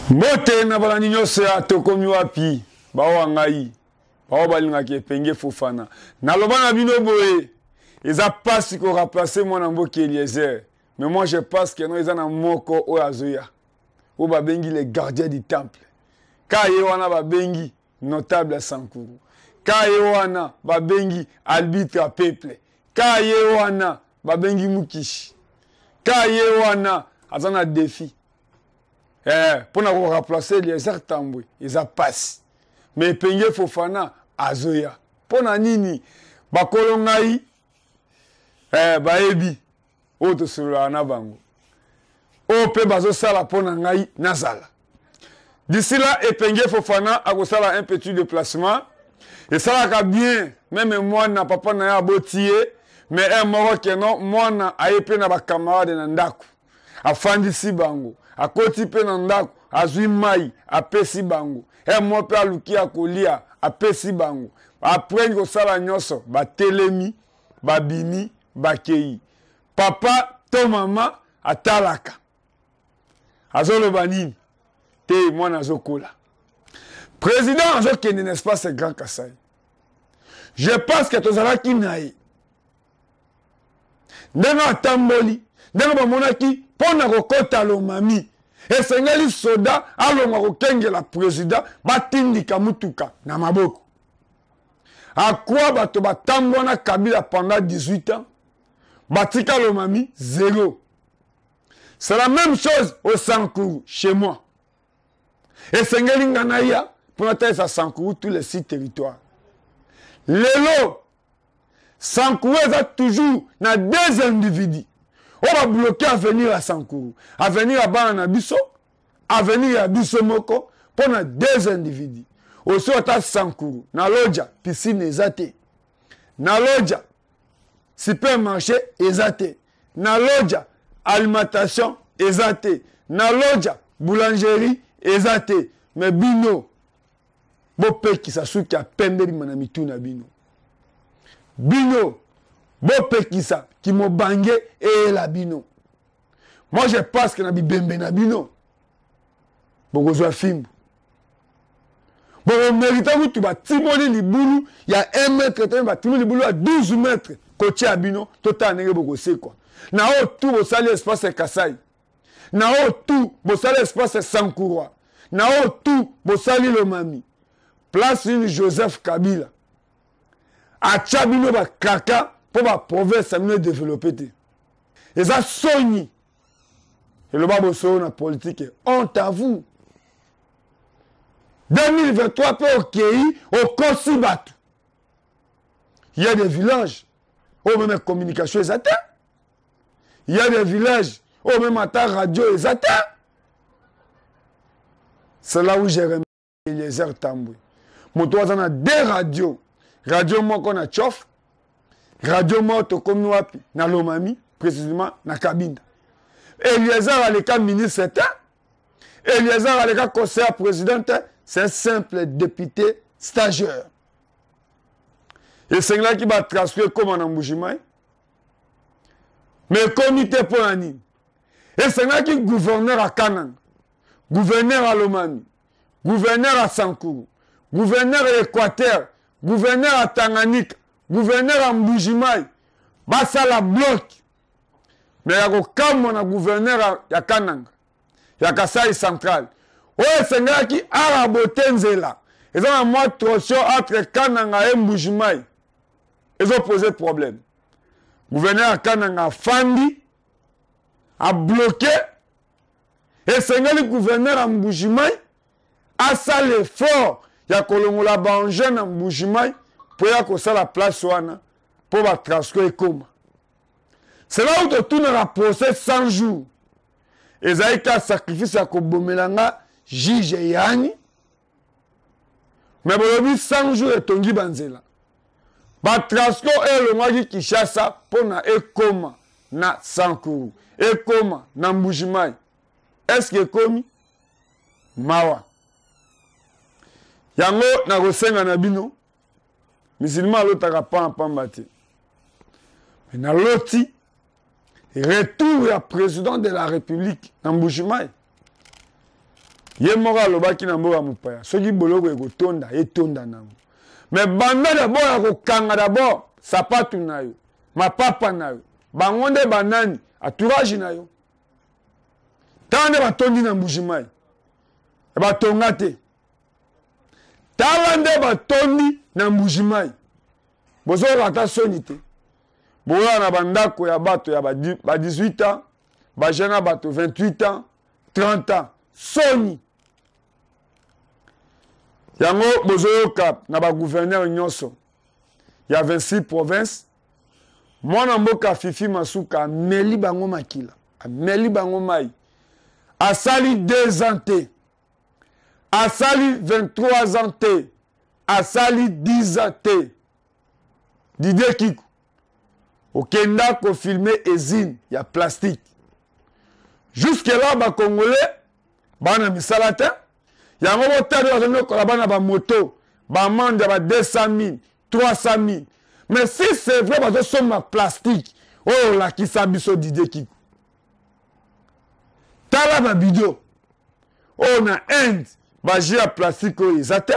Mbote na balani nyonso ya tokomi wapi bawa ngai bawa balingaki epenge Fofana naloba na bino boye eza pasi ko remplacer mwana mboki Eliezer, mais moi je pense que non eza na moko o azoya o babengi les gardiens du temple ka ye wana babengi notable Sankuru, ka ye wana babengi arbitre peuple, ka ye wana babengi Mukishi, ka ye wana azana défi pour na remplacer Eliezer Tambwe eza pasi, mais epenge Fofana azoya pona nini bakolo ngai baebi o to sura na bango o pe bazo sala pona ngai nazala. D'ici là epenge Fofana akosala un petit déplacement et ça va bien, même moi na papa na ya botier, mais un moro que non moi na ayepe na ba camarade na ndako afandisi bango akoti pe na ndako azwi mai apesi bango e mo pe aluki akolia apesi bango après ko sala nyoso batelemi babini bakei papa to mama atalaka azolo banini te mwana azokola président azokende n'est-ce pas ce grand Kasai. Je pense que tozalaki nae ndenge atamboli ndenge bamonaki pona kokota lomami esengeli soda alonga kokengela président batindika mutuka na maboko akwa bato batambona Kabila pendant 18 ans batika lomami zéro. C'est la même chose au Sankuru chez moi esengeli nganaya pour atteindre Sankuru tous les 6 territoires. Lelo Sankuru a toujours na deux individus. On va bloquer à venir à Sankuru, à venir à Bananabiso, à venir à Bissomoko pour na deux individus. Aussi on a Sankuru, na loja piscine ezate, na loja supermarché ezate, na loja alimentation ezate, na loja boulangerie ezate, mais bino bope qui s'assuque à pembe na mitu na bino. Bino bope qui ça qui mo bangé et la bino. Moi je pense que na bibembe na bino. Boko zo fimbu. Bon mérite mutu ba timoli libulu ya 1 mètre te ba timoli libulu à 12 mètres côté à bino tota nenge boko se quoi. Na o tout bo sali espace Kasai. Na o tout bo sali espace Sankuru. Na o tout bo sali Lomami. Place une Joseph Kabila. A Tchabino ba kaka pour la province à mieux développer. Et ça soni. Et le babo son la politique. Honte à vous. 2023 peut au Kéi, au Kosibatu. Il y a des villages où même la communication est atteinte. Il y a des villages où même la radio est atteinte. C'est là où j'ai remis Eliezer Tambwe. Moto a deux radios. Radio moko na Tchof, radio moto comme nous api na Lomami, précisément na Kabinda. Eliezer aleka ministre état, Eliezer aleka conseiller président, c'est un simple député stagiaire. Et c'est là qui va transférer comme en Mbujimai. Mais comité pour l'année. Et c'est là qui gouverneur à Kanang, gouverneur à Lomami, gouverneur à Sankuru, gouverneur à Équateur, gouverneur à Tanganyika, gouverneur à Mbujimai, basa la bloc. Mais il y a un gouverneur à Kananga, il y a Kasai central. Oui, c'est un qui a raboté Nzela. Ils ont un mois de torsion entre Kananga et Mbujimai. Ils ont posé problème. Gouverneur à Kananga Fandi a bloqué. Et c'est un gouverneur à Mbujimai a ça l'effort. Il y a Kolongola Banjen en Mbujimai pour y avoir la place pour la transférer comme. C'est là où tu tournes à procès 100 jours. Et ça a été un sacrifice à Kobomelanga, Jige Yani. Mais bon, 100 jours et Tongi Banzela. Ba transfert est le mois qui chasse pour na ekoma na Sankuru. Ekoma na Mbujimai. Est-ce que komi? Mawa. Yango na kosenga na bino musulman lotaka pa pambate mais na loti retour ya président de la République na Mbujimai Ye moko alobaki na mboka mopaya soki boloko ekotonda etonda nango. Mais banda d'abord ya kokanga d'abord sapatu na yo, mapapa na yo, bango nde banani entourage na yo. Tande batondi na mbujimai. Batonga te. Tala nde batondi na mbujimai. Bozo rata soni te. Boya na bandako ya bato ya ba 18 ans, ba jeune bato 28 ans, 30 ans. Soni. Yango bozo kap na ba gouverneur nyonso. Ya 26 provinces. Mwana mboka Fifi Masuka ameli bango makila. Ameli bango mai. Asali 2 ans te. Asali 23 ans te. Asali 10 ans te. Didier Kikou. Okenda ko filmer ezine ya plastique. Jusque là ba congolais bana misala te. Yango botado bazongo kola bana ba moto, ba mande ba 200 000, 300 000. Mais si c'est vrai bazo soma plastique, oh la kisabiso Didier Kikou. Tala ba video. Oh na Inde ba jia plastique o ezate.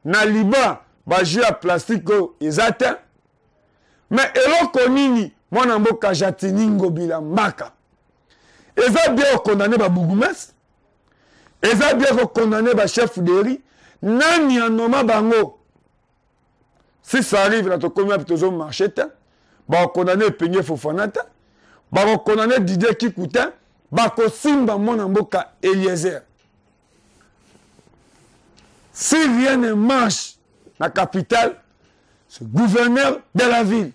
Na Liban ba jia plastique o ezate. Mais eloko nini mwana mboka Jatini Ngobila Mbaka. Eza bien condamné ba bourgmestre. Eza bien condamné ba chef de riz. Nani anoma bango. Si ça arrive na to komia pitozo marché te. Ba condamné Peñe Fofana te. Ba condamné Didier Kikou te. Ba ko simba mwana mboka Eliezer. Si rien ne marche na capitale, c'est gouverneur de la ville.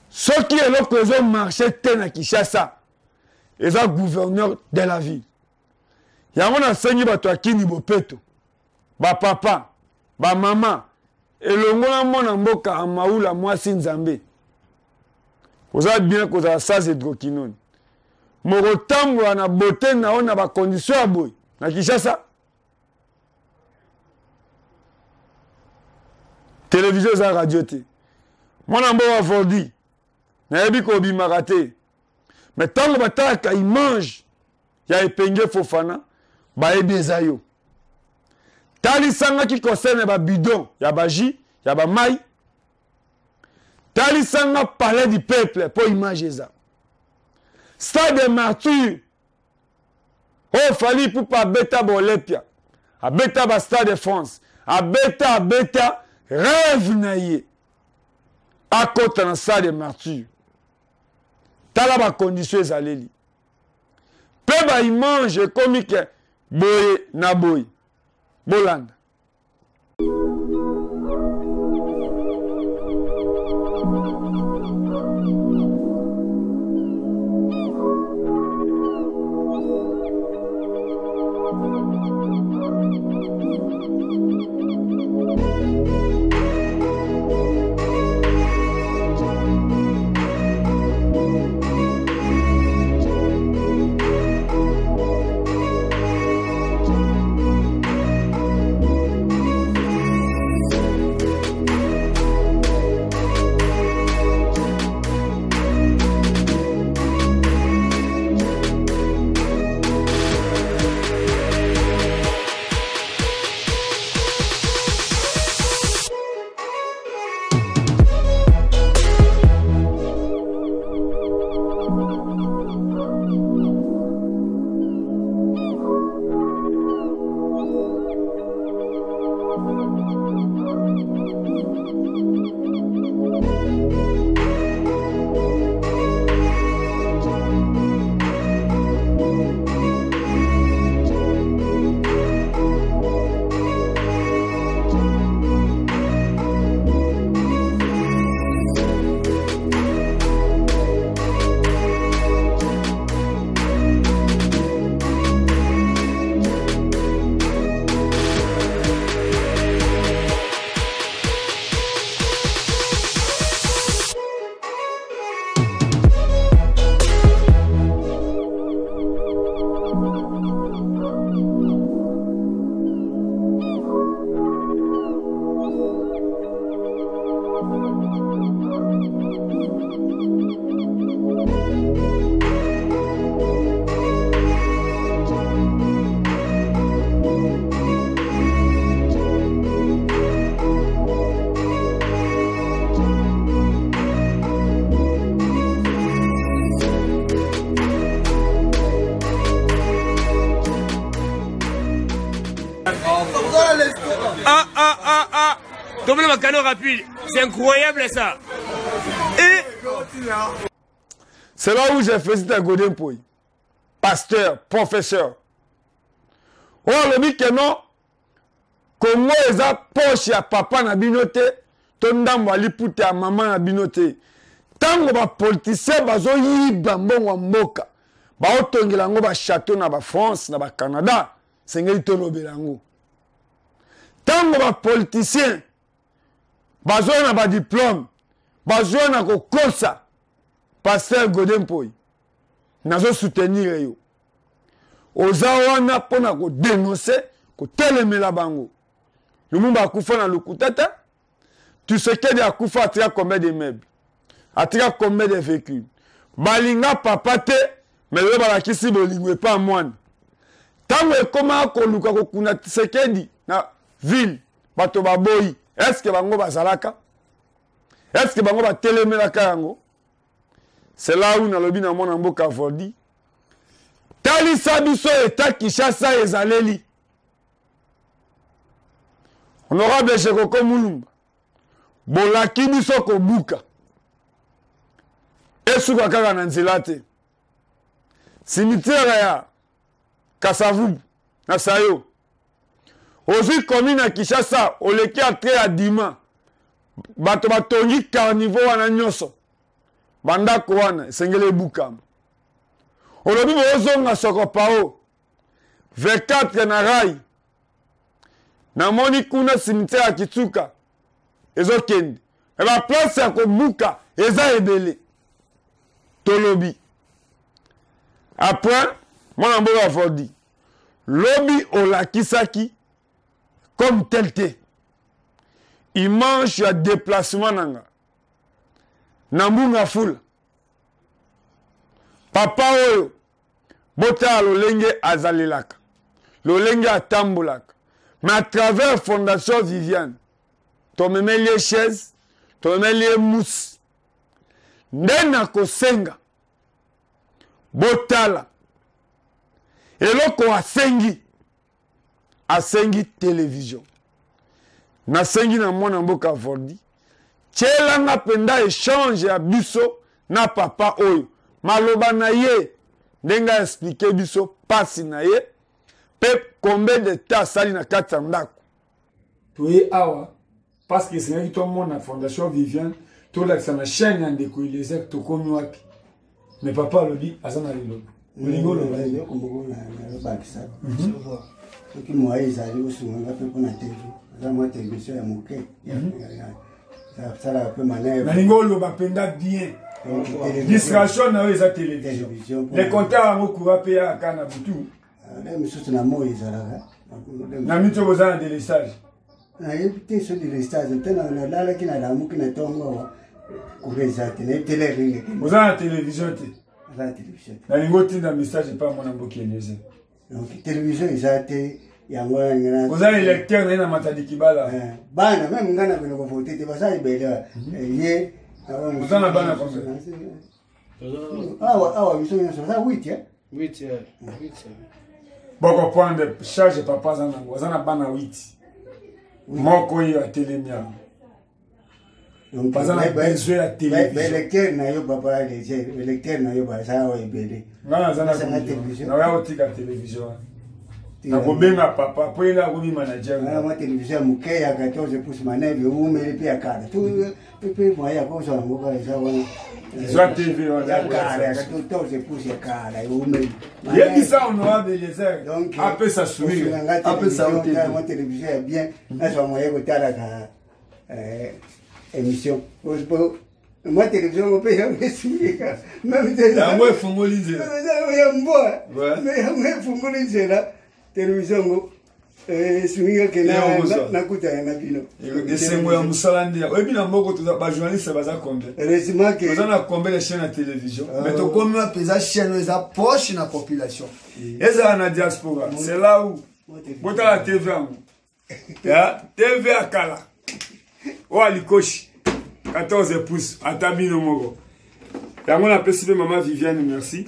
Ceux qui est là que marché na Kinshasa, ils sont gouverneur de la ville. Il y a un enseigne bato akini bopeto, ba papa, ba maman, et le mona mboka amaoula mwasi nzambe. Vous avez bien que ça c'est drokinon. Morotambo na beauté na ona ba condition à boy na Kinshasa. Télévision et radio. Mon ambo a vendu. N'a ko bimaka te. Mais tant que bataka il mange, ya epenge Fofana, ba ebeza yo. Tali sanga qui concerne ba bidon, ya ba ji, ya ba mai. Tali sanga palais du peuple pour image ça. Stade de martyrs. Oh fali pour pas beta bolepia. A beta ba stade de France. A beta rêve naïe à côté dans ça des martyrs. Tala ba condition ezaleli. Pe ba image comique boye na boye. Bolanda. Ah. Tombe le canon rapide. C'est incroyable ça. Et... C'est là où j'ai fait à Godin Poy. Pasteur, professeur. Oh, le dit que non. Congo est à poche à papa na binote. Tondambo ali pute à maman na binote. Tango ba politicien bazo yiba mbongo mboka. Ba otongela ngo ba château na ba France na ba Canada. Sengeli tolobela ngo. Tango ba politicien bazo na ba diplôme. Bazo na ko kosa. Pasteur Godin Poy. Nazo soutenir yo. Oza wana pona ko dénoncer ko telemela bango. Lumumba akufa na lukutata. Tu sais qu'il y a akufa atira combien de meubles. Atira combien de véhicules. Balinga papa te mais le balakisi bolingo pas moine. Tango ekoma ko luka ko kuna Tshisekedi na ville bato baboyi. Est-ce que bango bazalaka? Est-ce que bango ba telemela kango? C'est là où nalobi na mona mboka Voldi. Talisa biso eta Kinshasa ezaleli. Honorable Chekoko Mulumba. Bolaki biso ko buka. Esuka kaka na nzela te. Cimetière ya Kasavubu na Sayo. Ozi commune na Kinshasa oleki atre ya Dima. Bato batongi carnivore wana nyonso. Bandako wana sengele bukama. Olobi bozonga soko pao. 24 na rai. Na moni kuna cimetière ya Kitsuka. Ezo kendi. Eba place ya kobuka eza ebele. Tolobi. Après, mon ambo va Voldi. Lobi olakisaki comme tel te. Il mange à déplacement nanga. Nambunga fula. Papa oyo. Bota lolenge azalelaka. Lolenge atambulaka. Mais à travers Fondation Viviane, tu me mets les chaises, tu me mets les mousses. Ndena kosenga. Botala. Et loko asengi télévision. Na sengi na mwana mboka Voldi. Tchelanga penda échange ya biso na papa oyo. Maloba na ye. Ndenga expliquer biso pasi na ye. Pep combien de temps sali na kati ndako. Toye awa. Parce que c'est tout le monde na Fondation Viviane. Tout là ça na chaîne en déco les actes to komi wapi. Mais papa le dit azana lelo. Olingo lo ba yo kombo na bakisa. Qui moi ils allaient aussi on a fait pour la TV. Ça moi télévision ya moké. Ça la peu manèvre. Olingo lo ba penda bien. Distraction na eza télévision. Les compteurs à mokura pa kana butu. Même surtout na mo ezalaka. Na mito bozana de lestage. Na yebite so de lestage tena na lala kina la mukina tongo. Kurezate na télé ringe. Bozana télévision te. La télévision. Na lingo tinda message pa mona mboki eneze. Donc télévision ezate yango ngana. Bozana lecteur na matadiki bala. Bana même ngana bino ko voter te basa ibele. Ye bozana bana comme ça. Ah biso nyonso ça 8 hein. 8. Boko prendre charge papa zana bozana bana 8. Moko yo atelemia. Donc bazana besoin ya télévision. Lecteur na yo papa les lecteur na yo basa o ebele. Ngana zana télévision. Na yo tika télévision. Na kobenga papa po ina ko mi manager. Na ma télévision muke ya 14 pouces manèvre ou mele pia kada. Tout pepe moya ko so ngoka esa wana. Soit TV on a kada 14 pouces ya kada ou mele. Yebi ça honorable Eliezer. Donc après ça sourire. Après ça ma télévision est bien. Na so moya ko tala ka émission. Moi télévision on peut jamais suivre. Même là moi fongolize. Mais moi fongolize là. Télévision suinga kena na kuta na bino. Ese moya musalandi. Oyebi na mboko to ba journaliste baza combien? Heureusement que baza na combien de chaînes à télévision. Mais to comme na pesa chaîne eza proche na population. Eza na diaspora. C'est là où bota la TV angu. Ya TV akala. O alikoshi 14 pouces atabino moko. Yango na pesi maman Viviane merci.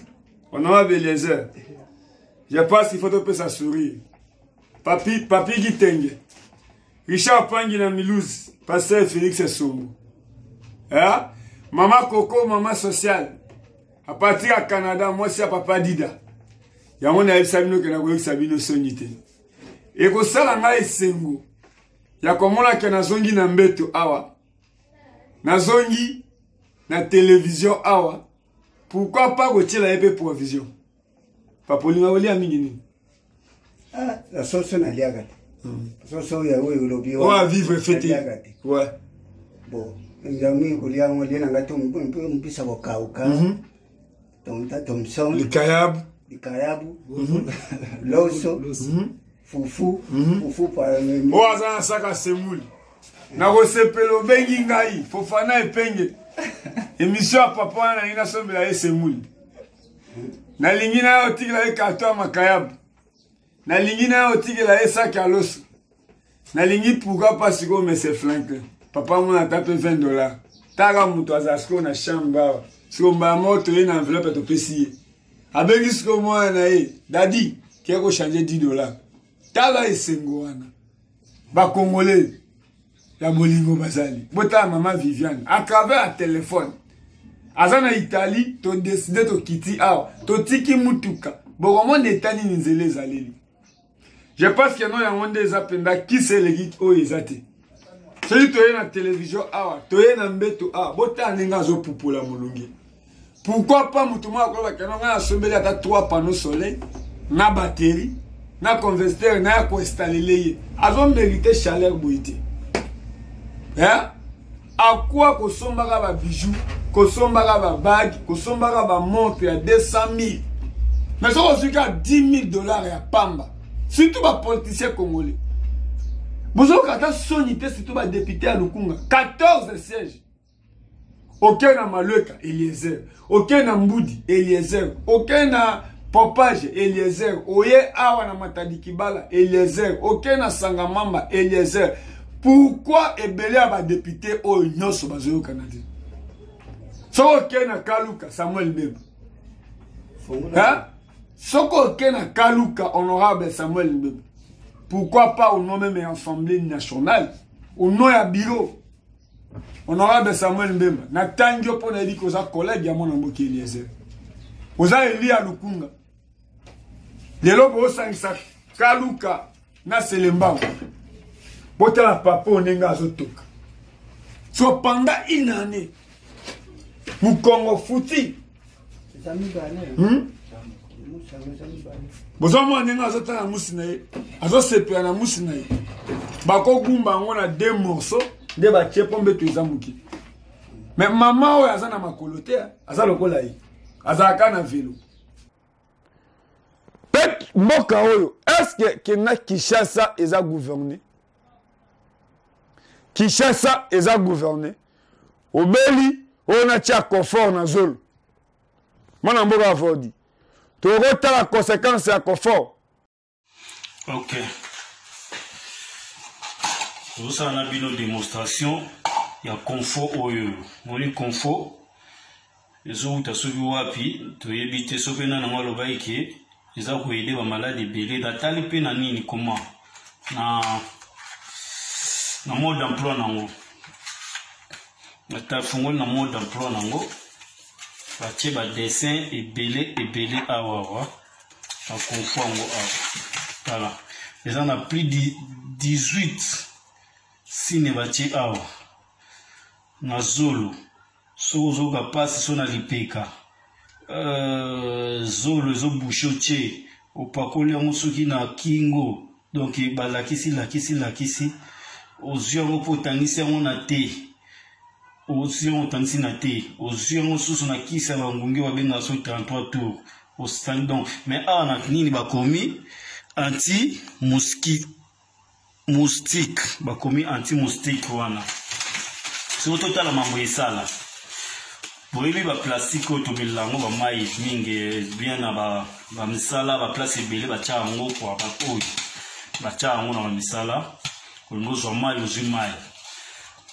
On a Eliezer. Je pense qu'il faut te faire sourire. Papi Gitenge. Richard Pangi na Milouz, pasteur Félix Sombo. Hein? Maman Coco, maman sociale. À partir à Canada, moi c'est à Papa Dida. Ya mona yeb sabino ke na ko sabino sonite. E ko sala nga esengo. Ya komona ke na zongi na mbeto awa. Na zongi na télévision awa. Pourquoi pas ko tila épée provision? Pa polinga woli amingi ni. Ah, la sauce na liaga. Sauce ya we lobi wa. On va vivre fêter. Ouais. Bon, njami ko lia ngoli na ngato mpisa bokauka. Tonta Thompson. Le Kayab. Le Kayab. Loso. Fufu. Fufu par le. O azana saka semouli. Na ko sepelo bengi ngai. Fofana epenge. Émission à papa na ina sombela semouli. Na lingina otikela e kato makayab. Na lingina otikela e saka loso. Na lingi pourquoi pas siko mais c'est flanque. Papa mon a tapé $20. Taga muto azasko na chamba. Siko mba moto e na enveloppe to pesiye. Abengi siko moi na e. Dadi, qui a changer $10. Taga esengo wana. Ba Congolais. Ya bolingo bazali. Bota maman Viviane. À travers un téléphone. Azana Italie, to décidé to kiti awa. To tiki mutuka. Bon, comment netani nzele zaleli. Je pense que non, il y a un des appels qui c'est les geeks au Ezate. Celui qui est dans la télévision, tu es dans le mbeto, bota nenga zo pupu la molungi. Pourquoi pas moutouma akola kanon a sombeli ata 3 panneaux soleil, na batterie, na converteur, na ko installer leye. Azon mérité chaleur boité. Hein? À quoi ko sombaka ba bijoux, ko sombaka ba bague, ko sombaka ba montre à 200 000. Mais ça aussi qu'à $10 000 à pamba. Surtout les politiciens congolais. Vous avez sonité surtout les députés à Lukunga. 14 sièges. Aucun n'a Maleka, Eliezer. Aucun n'a Mboudi, Eliezer. Aucun n'a Popage, Eliezer. Oye Awa na Matadi Kibala, Eliezer. Aucun n'a Sangamamba, Eliezer. Pourquoi Ebele a député au Nyoso Bazoyo Canadien? So aucun n'a Kaluka, Samuel Mbemba. Hein? Soko Kena Kaluka, honorable Samuel Mbemba. Pourquoi pas au nom même de l'Assemblée nationale? Au nom de bureau. Honorable Samuel Mbemba. Na tangyo po na di ko za collègue ya mona mboki Eliezer. Oza eli ya Lukunga. Lelo bo sangisa Kaluka na Selemba. Bota la papa onenga azotoka. So pendant une année. Mukongo futi. Bozoma nenga azota na musina ye. Azo sepia na musina ye. Bako gumba ngona 2 morceaux de ba tchepombe to ezamuki. Mais maman oyo aza na makolote, aza lokola ye. Aza kana vélo. Pet mboka oyo, est-ce que kena Kinshasa eza gouverné? Kinshasa eza gouverné. Obeli on a tia confort na zolo. Mwana mboka avodi. Tu as la conséquence à confort. Ok. Vous avez une démonstration. Il y a confort au lieu. Mon confort. Les autres, tu as tu évité ce que nous avons fait. Ils ont aidé les malades belés. Dans ta lipe, nani comment? Na mode d'emploi nango. Na ta fongo na mode d'emploi nango. Batie ba dessin ebele awa en confort ngo awa. Voilà. Les en a plus de 18 signes batie awa. Na zolo. Sozo ka passe so na lipeka. Zolo zo bouchoche. Opakoli ngo soki na kingo. Donc ba lakisi. Ozio potangisi ngo na te. Aussi on tansi na te, aussi on sous na kisa ba ngungi wa benga so 33 tours au stand donc mais na nini ba komi anti moustique ba komi anti moustique wana c'est total la mambo esala boyebi ba plastique to belango ba mai mingi bien na ba misala ba place belé ba cha ngo kwa ba oyi ba cha ngo na misala ko ngozo mai uzimai.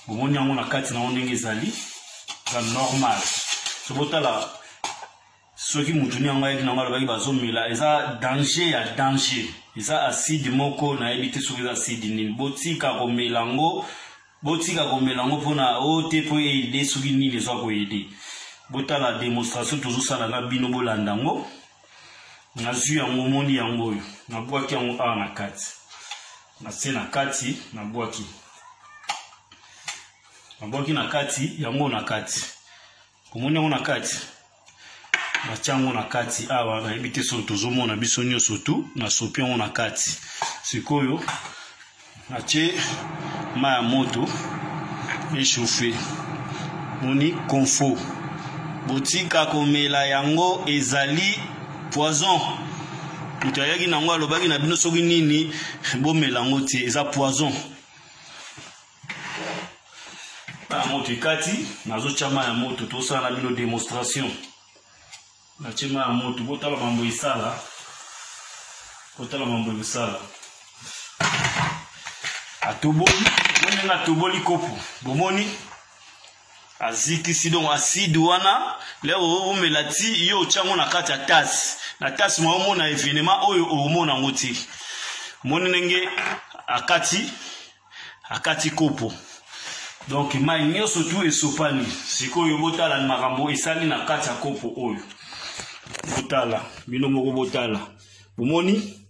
Bon, on a kati na ondenge ezali ka normal. So botala soki mutuni anga yaki na ngalo baki bazomela eza danger ya danger. eza acide moko na ebite soki eza acide nini botika komelango mpona o te po ede soki nini ezwa koyede botala démonstration tozosala na bino bolandango nazwi yango moni yango oyo nabwaki yango awa na kati natie na kati nabwaki na kati yango na kati komoni yango na kati natia yango na kati awa nayebi te soki tozomona biso nyonso tu nasopi yango na kati sikoyo natie mai ya moto échauffe moni confo botika komela yango ezali poison moto ayaki nango alobaki na bino soki nini bomela yango te eza poison ya moto ekati nazotia mai ya moto tosala na bino démonstration natie mai ya moto botala mambo esala atoboli bonenga atoboli kopo bomoni azikisi donc acide wana leo omela ti yo otyango na kati ya tasi na tasi maomona événement oyo omona yango te moni ndenge akati kopo donc mai nyonso tu esopani sikoyo botala makambo esali na kati ya kopo oyo botala bino moko botala bomoni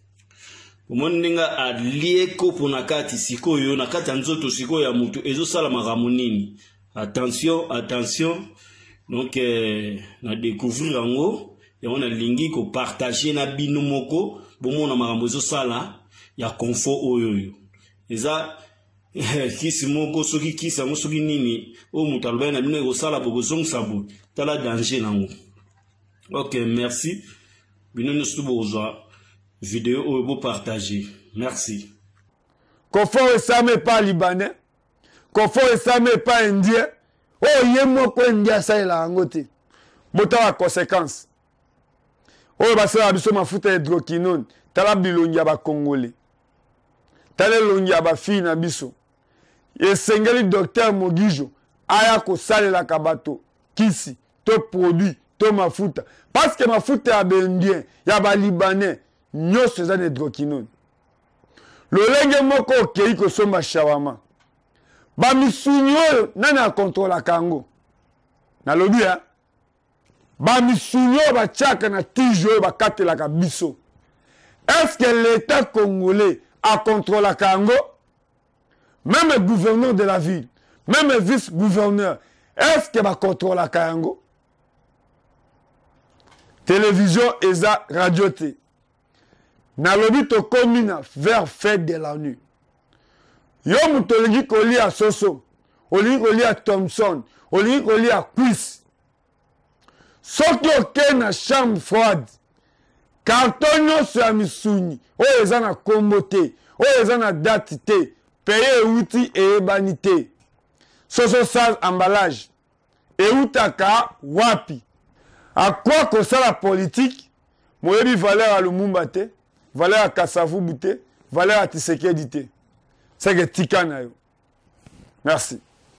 ndenge alie kopo na kati sikoyo na kati ya nzoto sikoyo ya mutu ezosala makambo nini. Attention donc na découvrir yango yango na lingi ko partager na bino moko bomona makambo ezosala ya confort oyo eza kisi moko soki kisi yango soki nini o mutu aloba na bino ekosala bokozongisa bo tala danger nango. Ok, merci bino nyonso bozwa vidéo oyo bo partager. Merci. Confort esame pas libanais, confort esame pas indien. Oh ye moko indien asalela yango te. Botala conséquence. Oyo basala biso mafuta ya hydroquinone, tala bilongi ya ba congolais. Tala longi ya ba fille na biso. Esengeli docteur Mogijo aya kosalela kabato kisi to produit to mafuta parce que mafuta ya bendien ya ba libanais nyonso eza na hydroquinone. Lolenge moko okei kosomba shawama bamisuni oyo nani akontrolaka yango nalobi ya bamisuni oyo batiaka na tige oyo bakatelaka biso. Est-ce que l'état congolais akontrolaka yango? Même le gouverneur de la ville, même le vice-gouverneur, est-ce que bakontrolaka yango? Télévision eza radio te. Nalobi to komina vers fête de la nuit. Yo mutolingi koli a Soso, olingi koli a Thompson, olingi koli a Quiz. Soki oke na chambre froide, carton nyonso ya misuni, oyo eza na kombo te, oyo eza na date te, paye euti eyebani te. Soso sans emballage, eutaka wapi. A quoi kosala politique, moyebi valeur à Lumumba te, valeur à Kasavubu te, valeur à Tshisekedi te. C'est que tika na yo. Merci.